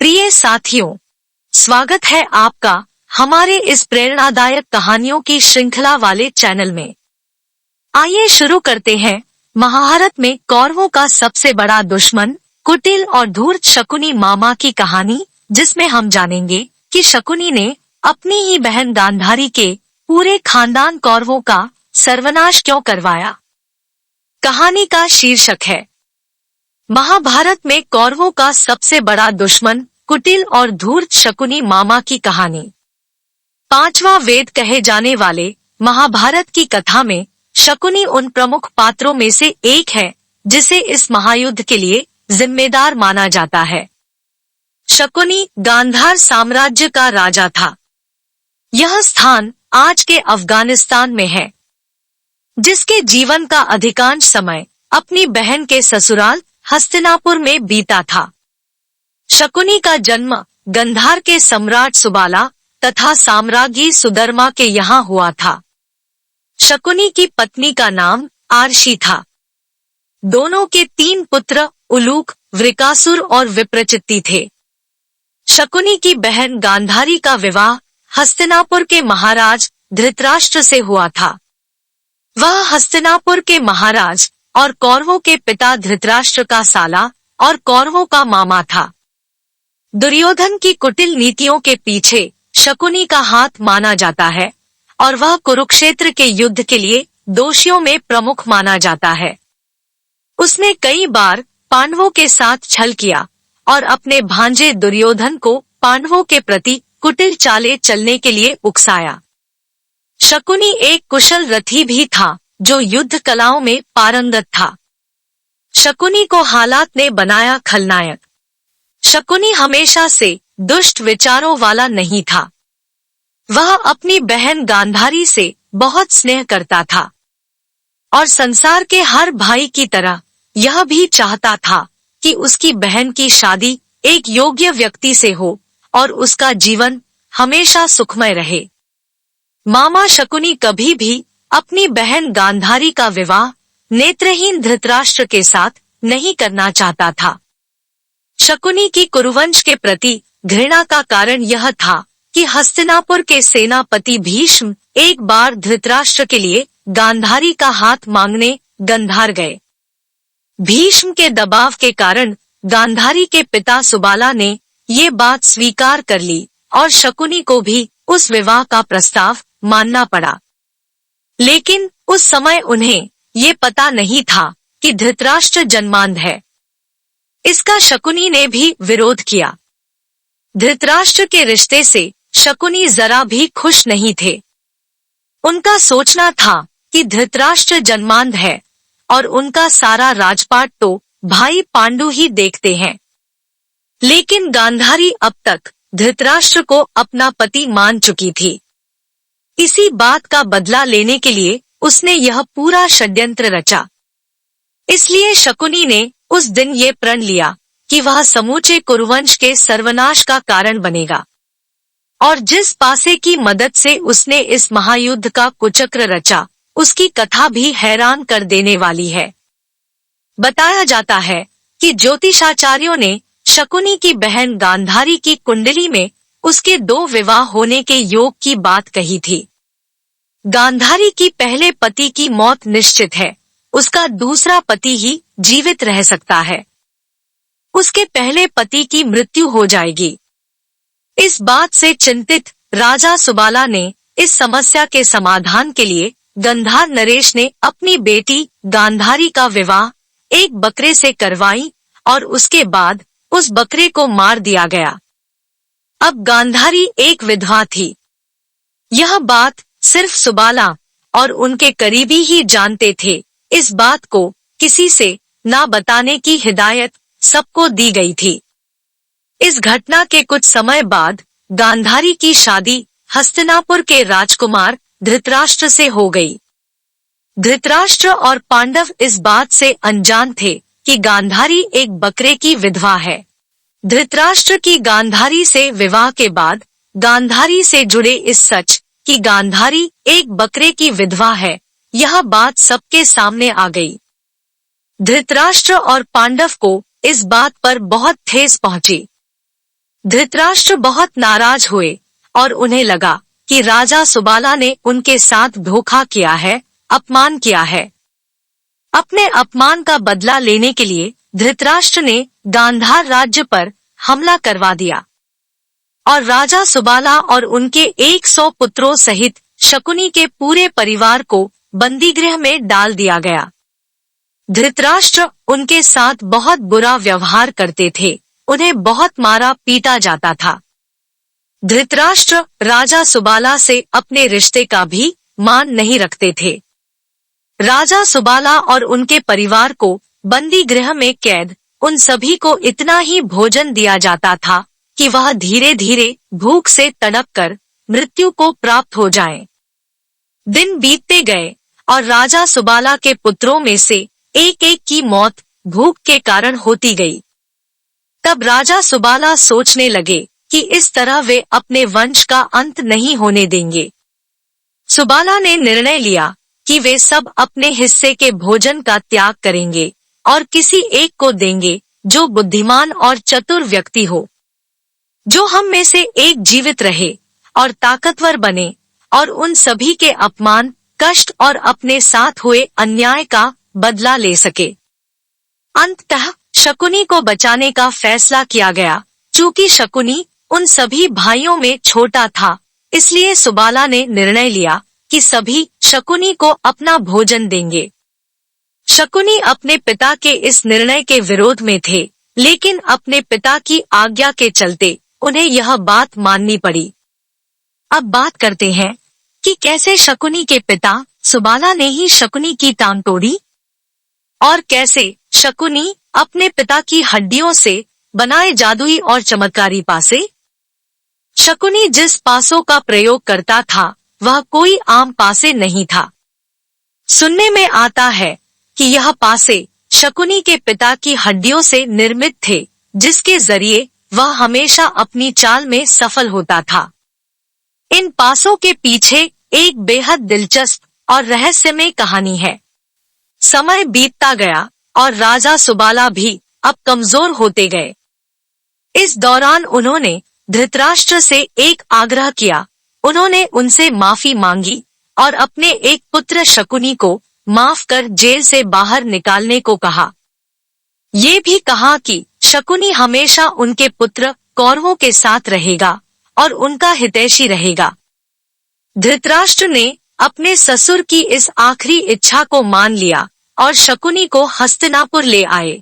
प्रिय साथियों, स्वागत है आपका हमारे इस प्रेरणादायक कहानियों की श्रृंखला वाले चैनल में। आइए शुरू करते हैं महाभारत में कौरवों का सबसे बड़ा दुश्मन कुटिल और धूर्त शकुनी मामा की कहानी, जिसमें हम जानेंगे कि शकुनी ने अपनी ही बहन गांधारी के पूरे खानदान कौरवों का सर्वनाश क्यों करवाया। कहानी का शीर्षक है महाभारत में कौरवों का सबसे बड़ा दुश्मन कुटिल और धूर्त शकुनी मामा की कहानी। पांचवा वेद कहे जाने वाले महाभारत की कथा में शकुनी उन प्रमुख पात्रों में से एक है जिसे इस महायुद्ध के लिए जिम्मेदार माना जाता है। शकुनी गांधार साम्राज्य का राजा था। यह स्थान आज के अफगानिस्तान में है, जिसके जीवन का अधिकांश समय अपनी बहन के ससुराल हस्तिनापुर में बीता था। शकुनी का जन्म गंधार के सम्राट सुबाला तथा साम्राज्ञी सुधर्मा के यहाँ हुआ था। शकुनी की पत्नी का नाम आरशी था। दोनों के 3 पुत्र उलूक, वृकासुर और विप्रचित्ति थे। शकुनी की बहन गांधारी का विवाह हस्तिनापुर के महाराज धृतराष्ट्र से हुआ था। वह हस्तिनापुर के महाराज और कौरवों के पिता धृतराष्ट्र का साला और कौरवों का मामा था। दुर्योधन की कुटिल नीतियों के पीछे शकुनी का हाथ माना जाता है और वह कुरुक्षेत्र के युद्ध के लिए दोषियों में प्रमुख माना जाता है। उसने कई बार पांडवों के साथ छल किया और अपने भांजे दुर्योधन को पांडवों के प्रति कुटिल चालें चलने के लिए उकसाया। शकुनी एक कुशल रथी भी था जो युद्ध कलाओं में पारंगत था। शकुनी को हालात ने बनाया खलनायक। शकुनी हमेशा से दुष्ट विचारों वाला नहीं था। वह अपनी बहन गांधारी से बहुत स्नेह करता था और संसार के हर भाई की तरह यह भी चाहता था कि उसकी बहन की शादी एक योग्य व्यक्ति से हो और उसका जीवन हमेशा सुखमय रहे। मामा शकुनी कभी भी अपनी बहन गांधारी का विवाह नेत्रहीन धृतराष्ट्र के साथ नहीं करना चाहता था। शकुनी की कुरुवंश के प्रति घृणा का कारण यह था कि हस्तिनापुर के सेनापति भीष्म एक बार धृतराष्ट्र के लिए गांधारी का हाथ मांगने गंधार गए। भीष्म के दबाव के कारण गांधारी के पिता सुबाला ने ये बात स्वीकार कर ली और शकुनी को भी उस विवाह का प्रस्ताव मानना पड़ा। लेकिन उस समय उन्हें ये पता नहीं था कि धृतराष्ट्र जन्मांध है। इसका शकुनी ने भी विरोध किया। धृतराष्ट्र के रिश्ते से शकुनी जरा भी खुश नहीं थे। उनका सोचना था कि धृतराष्ट्र जन्मांध है और उनका सारा राजपाट तो भाई पांडु ही देखते हैं। लेकिन गांधारी अब तक धृतराष्ट्र को अपना पति मान चुकी थी। इसी बात का बदला लेने के लिए उसने यह पूरा षड्यंत्र रचा। इसलिए शकुनी ने उस दिन ये प्रण लिया कि वह समूचे कुरुवंश के सर्वनाश का कारण बनेगा। और जिस पासे की मदद से उसने इस महायुद्ध का कुचक्र रचा, उसकी कथा भी हैरान कर देने वाली है। बताया जाता है कि ज्योतिषाचार्यों ने शकुनी की बहन गांधारी की कुंडली में उसके 2 विवाह होने के योग की बात कही थी। गांधारी की पहले पति की मौत निश्चित है, उसका दूसरा पति ही जीवित रह सकता है। उसके पहले पति की मृत्यु हो जाएगी। इस बात से चिंतित राजा सुबाला ने इस समस्या के समाधान के लिए गंधार नरेश ने अपनी बेटी गांधारी का विवाह एक बकरे से करवाई और उसके बाद उस बकरे को मार दिया गया। अब गांधारी एक विधवा थी। यह बात सिर्फ सुबाला और उनके करीबी ही जानते थे। इस बात को किसी से ना बताने की हिदायत सबको दी गई थी। इस घटना के कुछ समय बाद गांधारी की शादी हस्तिनापुर के राजकुमार धृतराष्ट्र से हो गई। धृतराष्ट्र और पांडव इस बात से अनजान थे कि गांधारी एक बकरे की विधवा है। धृतराष्ट्र की गांधारी से विवाह के बाद गांधारी से जुड़े इस सच कि गांधारी एक बकरे की विधवा है, यह बात सबके सामने आ गई। धृतराष्ट्र और पांडव को इस बात पर बहुत ठेस पहुंची। धृतराष्ट्र बहुत नाराज हुए और उन्हें लगा कि राजा सुबाला ने उनके साथ धोखा किया है, अपमान किया है। अपने अपमान का बदला लेने के लिए धृतराष्ट्र ने गांधार राज्य पर हमला करवा दिया और राजा सुबाला और उनके 100 पुत्रों सहित शकुनी के पूरे परिवार को बंदीगृह में डाल दिया गया। धृतराष्ट्र उनके साथ बहुत बुरा व्यवहार करते थे, उन्हें बहुत मारा पीटा जाता था। धृतराष्ट्र राजा सुबाला से अपने रिश्ते का भी मान नहीं रखते थे। राजा सुबाला और उनके परिवार को बंदी गृह में कैद उन सभी को इतना ही भोजन दिया जाता था कि वह धीरे धीरे भूख से तड़प कर मृत्यु को प्राप्त हो जाएं। दिन बीतते गए और राजा सुबाला के पुत्रों में से एक एक की मौत भूख के कारण होती गई। तब राजा सुबाला सोचने लगे कि इस तरह वे अपने वंश का अंत नहीं होने देंगे। सुबाला ने निर्णय लिया कि वे सब अपने हिस्से के भोजन का त्याग करेंगे और किसी एक को देंगे जो बुद्धिमान और चतुर व्यक्ति हो, जो हम में से एक जीवित रहे और ताकतवर बने और उन सभी के अपमान, कष्ट और अपने साथ हुए अन्याय का बदला ले सके। अंततः शकुनी को बचाने का फैसला किया गया। चूंकि शकुनी उन सभी भाइयों में छोटा था, इसलिए सुबाला ने निर्णय लिया कि सभी शकुनी को अपना भोजन देंगे। शकुनी अपने पिता के इस निर्णय के विरोध में थे, लेकिन अपने पिता की आज्ञा के चलते उन्हें यह बात माननी पड़ी। अब बात करते हैं कि कैसे शकुनी के पिता सुबाला ने ही शकुनी की टांग तोड़ी और कैसे शकुनी अपने पिता की हड्डियों से बनाए जादुई और चमत्कारी पासे। शकुनी जिस पासों का प्रयोग करता था वह कोई आम पासे नहीं था। सुनने में आता है कि यह पासे शकुनी के पिता की हड्डियों से निर्मित थे, जिसके जरिए वह हमेशा अपनी चाल में सफल होता था। इन पासों के पीछे एक बेहद दिलचस्प और रहस्यमय कहानी है। समय बीतता गया और राजा सुबाला भी अब कमजोर होते गए। इस दौरान उन्होंने धृतराष्ट्र से एक आग्रह किया। उन्होंने उनसे माफी मांगी और अपने एक पुत्र शकुनी को माफ कर जेल से बाहर निकालने को कहा। ये भी कहा कि शकुनी हमेशा उनके पुत्र कौरवों के साथ रहेगा और उनका हितैषी रहेगा। धृतराष्ट्र ने अपने ससुर की इस आखिरी इच्छा को मान लिया और शकुनी को हस्तिनापुर ले आए,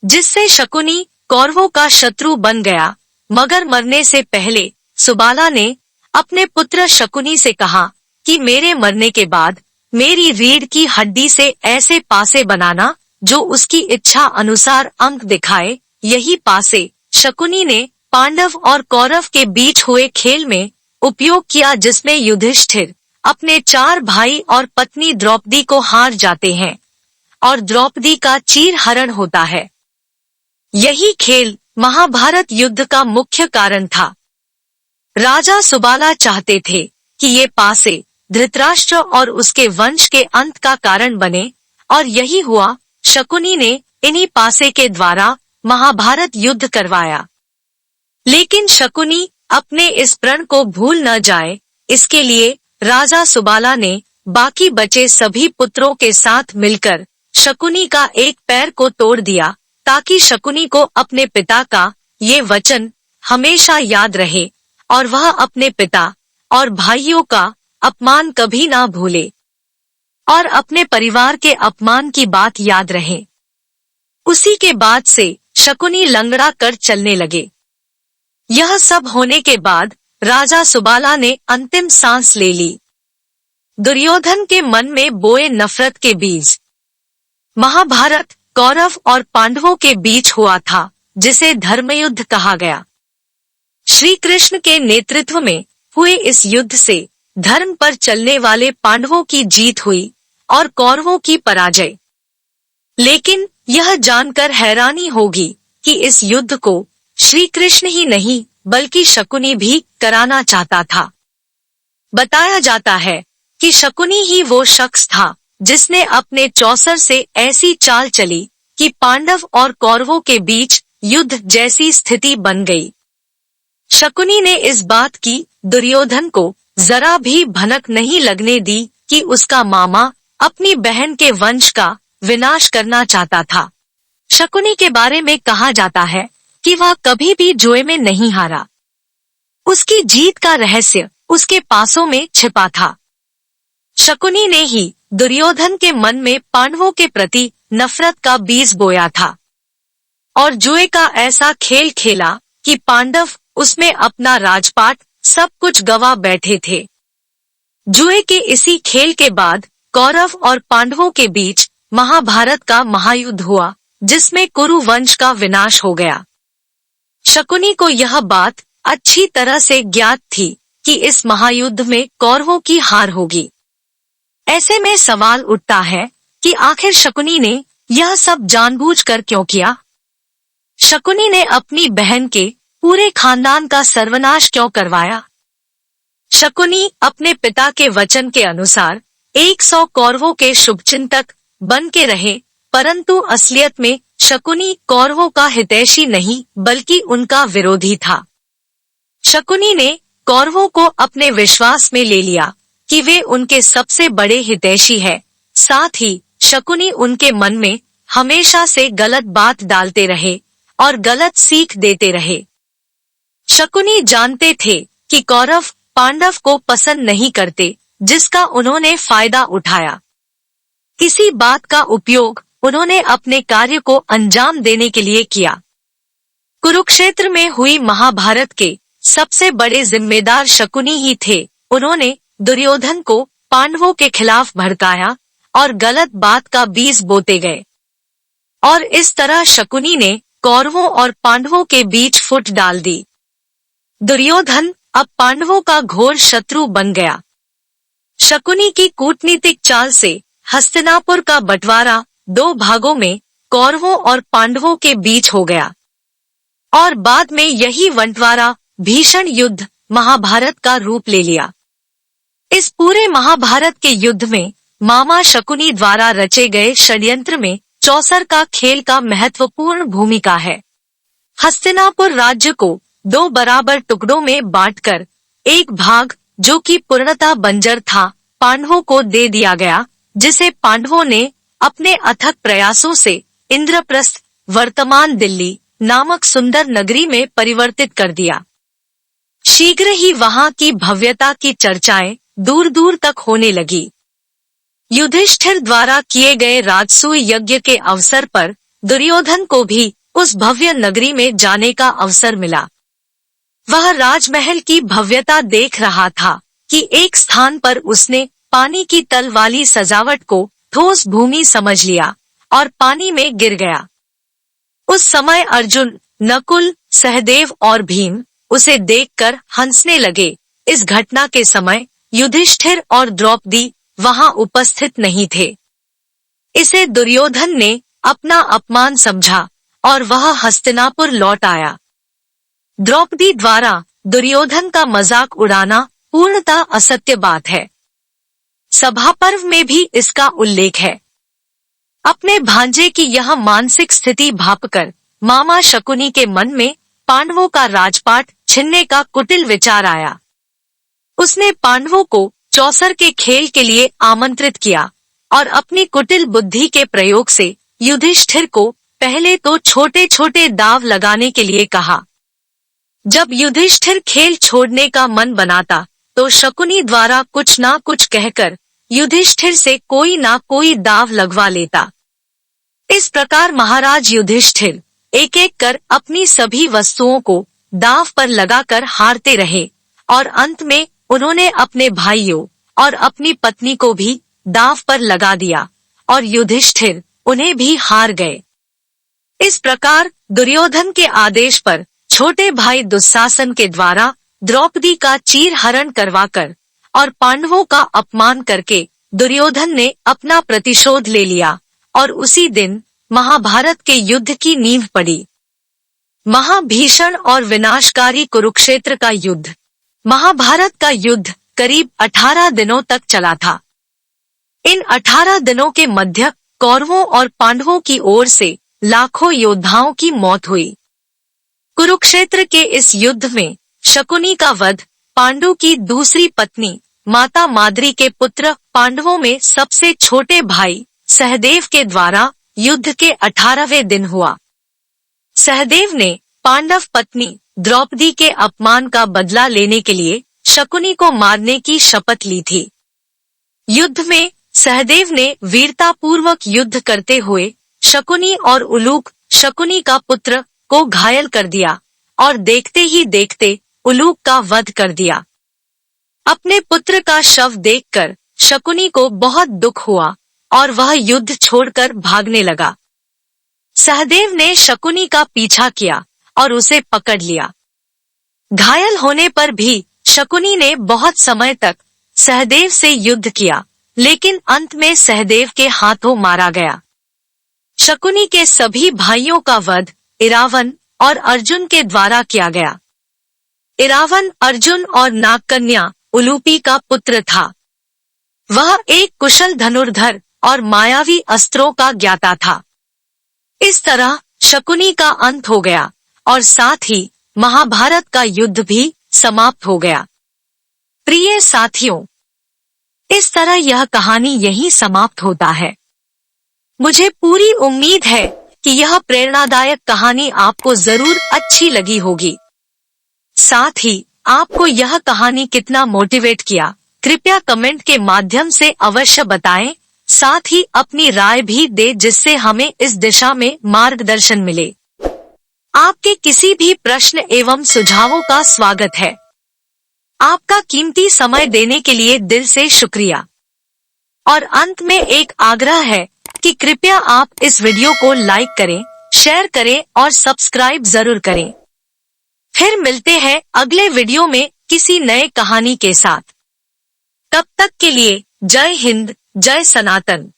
जिससे शकुनी कौरवों का शत्रु बन गया। मगर मरने से पहले सुबाला ने अपने पुत्र शकुनी से कहा कि मेरे मरने के बाद मेरी रीढ़ की हड्डी से ऐसे पासे बनाना जो उसकी इच्छा अनुसार अंक दिखाए। यही पासे शकुनी ने पांडव और कौरव के बीच हुए खेल में उपयोग किया, जिसमें युधिष्ठिर अपने 4 भाई और पत्नी द्रौपदी को हार जाते हैं और द्रौपदी का चीरहरण होता है। यही खेल महाभारत युद्ध का मुख्य कारण था। राजा सुबाला चाहते थे कि ये पासे धृतराष्ट्र और उसके वंश के अंत का कारण बने, और यही हुआ। शकुनी ने इन्हीं पासे के द्वारा महाभारत युद्ध करवाया। लेकिन शकुनी अपने इस प्रण को भूल न जाए, इसके लिए राजा सुबाला ने बाकी बचे सभी पुत्रों के साथ मिलकर शकुनी का एक पैर को तोड़ दिया, ताकि शकुनी को अपने पिता का ये वचन हमेशा याद रहे और वह अपने पिता और भाइयों का अपमान कभी ना भूले और अपने परिवार के अपमान की बात याद रहे। उसी के बाद से शकुनी लंगड़ा कर चलने लगे। यह सब होने के बाद राजा सुबाला ने अंतिम सांस ले ली। दुर्योधन के मन में बोए नफरत के बीज। महाभारत कौरव और पांडवों के बीच हुआ था, जिसे धर्मयुद्ध कहा गया। श्री कृष्ण के नेतृत्व में हुए इस युद्ध से धर्म पर चलने वाले पांडवों की जीत हुई और कौरवों की पराजय। लेकिन यह जानकर हैरानी होगी कि इस युद्ध को श्री कृष्ण ही नहीं बल्कि शकुनी भी कराना चाहता था। बताया जाता है कि शकुनी ही वो शख्स था जिसने अपने चौसर से ऐसी चाल चली कि पांडव और कौरवों के बीच युद्ध जैसी स्थिति बन गई। शकुनी ने इस बात की दुर्योधन को जरा भी भनक नहीं लगने दी कि उसका मामा अपनी बहन के वंश का विनाश करना चाहता था। शकुनी के बारे में कहा जाता है कि वह कभी भी जुए में नहीं हारा। उसकी जीत का रहस्य उसके पासों में छिपा था। शकुनी ने ही दुर्योधन के मन में पांडवों के प्रति नफरत का बीज बोया था और जुए का ऐसा खेल खेला कि पांडव उसमें अपना राजपाट सब कुछ गवा बैठे थे। जुए के इसी खेल के बाद कौरव और पांडवों के बीच महाभारत का महायुद्ध हुआ, जिसमें कुरु वंश का विनाश हो गया। शकुनी को यह बात अच्छी तरह से ज्ञात थी कि इस महायुद्ध में कौरवों की हार होगी। ऐसे में सवाल उठता है कि आखिर शकुनी ने यह सब जानबूझकर क्यों किया? शकुनी ने अपनी बहन के पूरे खानदान का सर्वनाश क्यों करवाया? शकुनी अपने पिता के वचन के अनुसार 100 कौरवों के शुभचिंतक बन के रहे, परंतु असलियत में शकुनी कौरवों का हितैषी नहीं बल्कि उनका विरोधी था। शकुनी ने कौरवों को अपने विश्वास में ले लिया कि वे उनके सबसे बड़े हितैषी है। साथ ही शकुनी उनके मन में हमेशा से गलत बात डालते रहे और गलत सीख देते रहे। शकुनी जानते थे कि कौरव पांडव को पसंद नहीं करते, जिसका उन्होंने फायदा उठाया। इसी बात का उपयोग उन्होंने अपने कार्य को अंजाम देने के लिए किया। कुरुक्षेत्र में हुई महाभारत के सबसे बड़े जिम्मेदार शकुनी ही थे। उन्होंने दुर्योधन को पांडवों के खिलाफ भड़काया और गलत बात का बीज बोते गए और इस तरह शकुनी ने कौरवों और पांडवों के बीच फूट डाल दी। दुर्योधन अब पांडवों का घोर शत्रु बन गया। शकुनी की कूटनीतिक चाल से हस्तिनापुर का बंटवारा 2 भागों में कौरवों और पांडवों के बीच हो गया और बाद में यही बंटवारा भीषण युद्ध महाभारत का रूप ले लिया। इस पूरे महाभारत के युद्ध में मामा शकुनी द्वारा रचे गए षड्यंत्र में चौसर का खेल का महत्वपूर्ण भूमिका है। हस्तिनापुर राज्य को 2 बराबर टुकड़ों में बांटकर एक भाग, जो कि पूर्णतः बंजर था, पांडवों को दे दिया गया, जिसे पांडवों ने अपने अथक प्रयासों से इंद्रप्रस्थ, वर्तमान दिल्ली नामक सुंदर नगरी में परिवर्तित कर दिया। शीघ्र ही वहां की भव्यता की चर्चाएं दूर दूर तक होने लगी। युधिष्ठिर द्वारा किए गए राजसूय यज्ञ के अवसर पर दुर्योधन को भी उस भव्य नगरी में जाने का अवसर मिला। वह राजमहल की भव्यता देख रहा था कि एक स्थान पर उसने पानी की तल वाली सजावट को ठोस भूमि समझ लिया और पानी में गिर गया। उस समय अर्जुन, नकुल, सहदेव और भीम उसे देखकर हंसने लगे। इस घटना के समय युधिष्ठिर और द्रौपदी वहां उपस्थित नहीं थे। इसे दुर्योधन ने अपना अपमान समझा और वह हस्तिनापुर लौट आया। द्रौपदी द्वारा दुर्योधन का मजाक उड़ाना पूर्णतः असत्य बात है। सभा पर्व में भी इसका उल्लेख है। अपने भांजे की यह मानसिक स्थिति भांपकर मामा शकुनी के मन में पांडवों का राजपाट छीनने का कुटिल विचार आया। उसने पांडवों को चौसर के खेल के लिए आमंत्रित किया और अपनी कुटिल बुद्धि के प्रयोग से युधिष्ठिर को पहले तो छोटे छोटे दाव लगाने के लिए कहा। जब युधिष्ठिर खेल छोड़ने का मन बनाता तो शकुनी द्वारा कुछ ना कुछ कहकर युधिष्ठिर से कोई ना कोई दाव लगवा लेता। इस प्रकार महाराज युधिष्ठिर एक एक कर अपनी सभी वस्तुओं को दाव पर लगाकर हारते रहे और अंत में उन्होंने अपने भाइयों और अपनी पत्नी को भी दाव पर लगा दिया और युधिष्ठिर उन्हें भी हार गए। इस प्रकार दुर्योधन के आदेश पर छोटे भाई दुशासन के द्वारा द्रौपदी का चीरहरण करवाकर और पांडवों का अपमान करके दुर्योधन ने अपना प्रतिशोध ले लिया और उसी दिन महाभारत के युद्ध की नींव पड़ी। महाभीषण और विनाशकारी कुरुक्षेत्र का युद्ध। महाभारत का युद्ध करीब 18 दिनों तक चला था। इन 18 दिनों के मध्य कौरवों और पांडवों की ओर से लाखों योद्धाओं की मौत हुई। कुरुक्षेत्र के इस युद्ध में शकुनी का वध, पांडु की दूसरी पत्नी माता माद्री के पुत्र पांडवों में सबसे छोटे भाई सहदेव के द्वारा युद्ध के 18वें दिन हुआ। सहदेव ने पांडव पत्नी द्रौपदी के अपमान का बदला लेने के लिए शकुनी को मारने की शपथ ली थी। युद्ध में सहदेव ने वीरतापूर्वक युद्ध करते हुए शकुनी और उलूक, शकुनी का पुत्र, को घायल कर दिया और देखते ही देखते उलूक का वध कर दिया। अपने पुत्र का शव देखकर शकुनी को बहुत दुख हुआ और वह युद्ध छोड़कर भागने लगा। सहदेव ने शकुनी का पीछा किया और उसे पकड़ लिया। घायल होने पर भी शकुनी ने बहुत समय तक सहदेव से युद्ध किया, लेकिन अंत में सहदेव के हाथों मारा गया। शकुनी के सभी भाइयों का वध इरावन और अर्जुन के द्वारा किया गया। इरावन अर्जुन और नागकन्या उलूपी का पुत्र था। वह एक कुशल धनुर्धर और मायावी अस्त्रों का ज्ञाता था। इस तरह शकुनी का अंत हो गया और साथ ही महाभारत का युद्ध भी समाप्त हो गया। प्रिय साथियों, इस तरह यह कहानी यहीं समाप्त होता है। मुझे पूरी उम्मीद है कि यह प्रेरणादायक कहानी आपको जरूर अच्छी लगी होगी। साथ ही आपको यह कहानी कितना मोटिवेट किया, कृपया कमेंट के माध्यम से अवश्य बताएं। साथ ही अपनी राय भी दे, जिससे हमें इस दिशा में मार्गदर्शन मिले। आपके किसी भी प्रश्न एवं सुझावों का स्वागत है। आपका कीमती समय देने के लिए दिल से शुक्रिया। और अंत में एक आग्रह है कि कृपया आप इस वीडियो को लाइक करें, शेयर करें और सब्सक्राइब जरूर करें। फिर मिलते हैं अगले वीडियो में किसी नए कहानी के साथ। तब तक के लिए जय हिंद, जय सनातन।